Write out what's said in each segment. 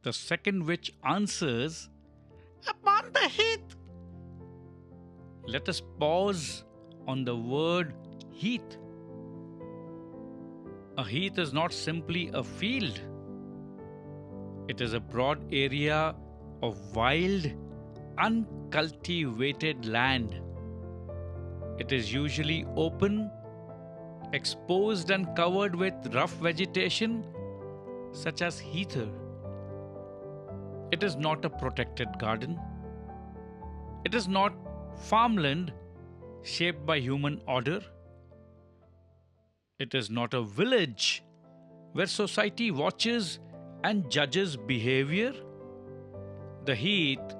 The second witch answers, "Upon the heath." Let us pause on the word heath. A heath is not simply a field. It is a broad area of wild, uncultivated land. It is usually open, exposed and covered with rough vegetation such as heather. It is not a protected garden. It is not farmland shaped by human order. It is not a village where society watches and judges behavior. The heath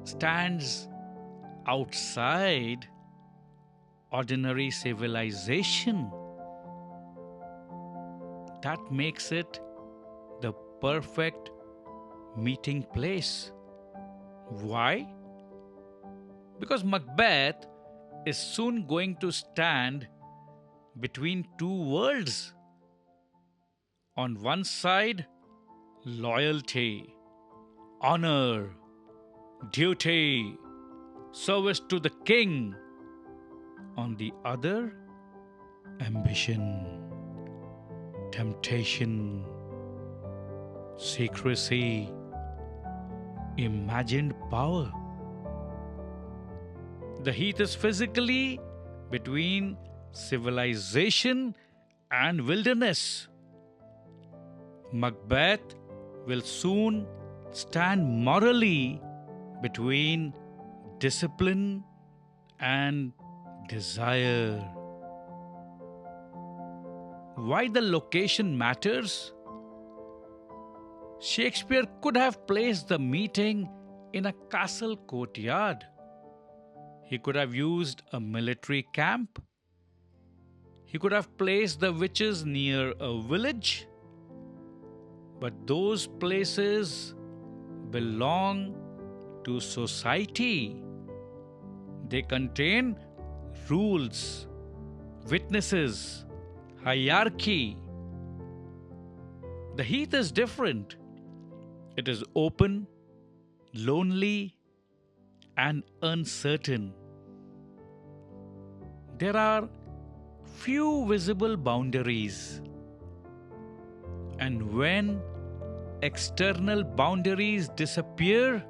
stands outside ordinary civilization. That makes it the perfect meeting place. Why? Because Macbeth is soon going to stand between two worlds. On one side, loyalty, honor, duty, service to the king. On the other, ambition, temptation, secrecy, imagined power. The heath is physically between civilization and wilderness. Macbeth will soon stand morally between discipline and desire. Why the location matters? Shakespeare could have placed the meeting in a castle courtyard. He could have used a military camp. He could have placed the witches near a village. But those places belong to society. They contain rules, witnesses, hierarchy. The heath is different. It is open, lonely, and uncertain. There are few visible boundaries. And when external boundaries disappear,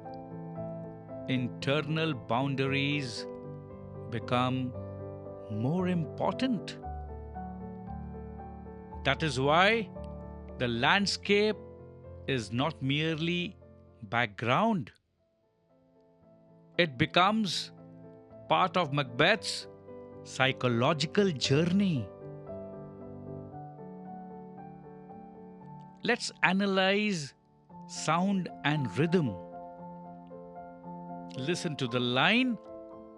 internal boundaries become more important. That is why the landscape is not merely background. It becomes part of Macbeth's psychological journey. Let's analyze sound and rhythm. Listen to the line,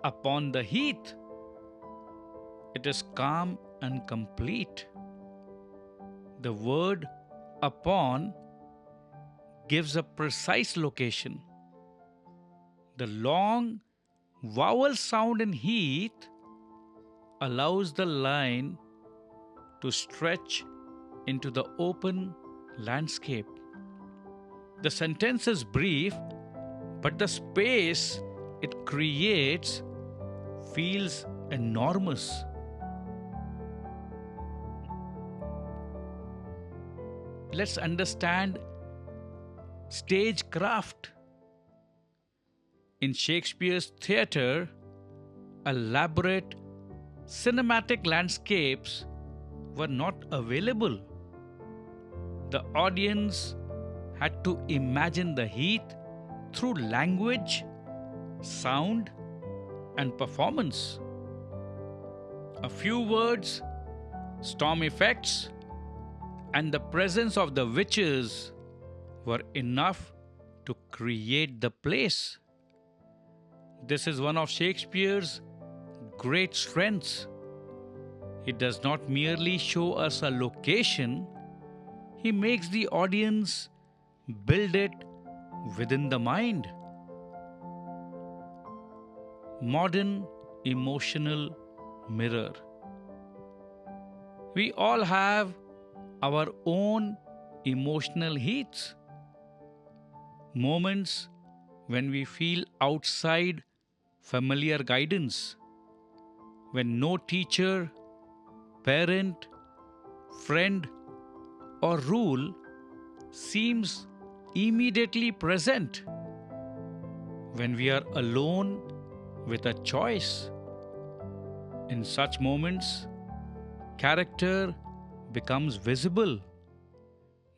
"Upon the heath." It is calm and complete. The word upon gives a precise location. The long vowel sound in heath allows the line to stretch into the open landscape. The sentence is brief, but the space it creates feels enormous. Let's understand stagecraft. In Shakespeare's theatre, elaborate cinematic landscapes were not available. The audience had to imagine the heath through language, sound, and performance. A few words, storm effects, and the presence of the witches were enough to create the place. This is one of Shakespeare's great strengths. He does not merely show us a location, he makes the audience build it within the mind. Modern emotional mirror. We all have our own emotional heats. moments when we feel outside familiar guidance, when no teacher, parent, friend, or rule seems immediately present, when we are alone with a choice. In such moments, character becomes visible,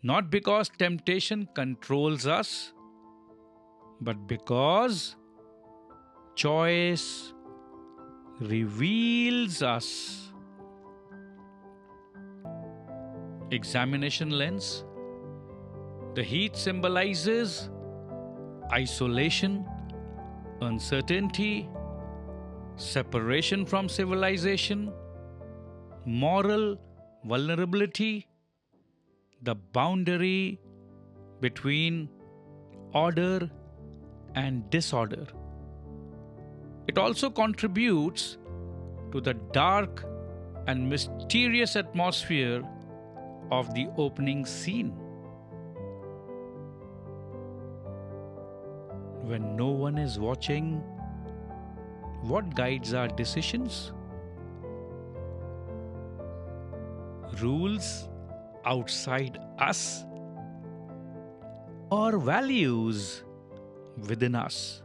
not because temptation controls us, but because choice reveals us. Examination lens. The heat symbolizes isolation, uncertainty, separation from civilization, moral vulnerability, the boundary between order and disorder. It also contributes to the dark and mysterious atmosphere of the opening scene. When no one is watching, what guides our decisions? Rules outside us or values within us?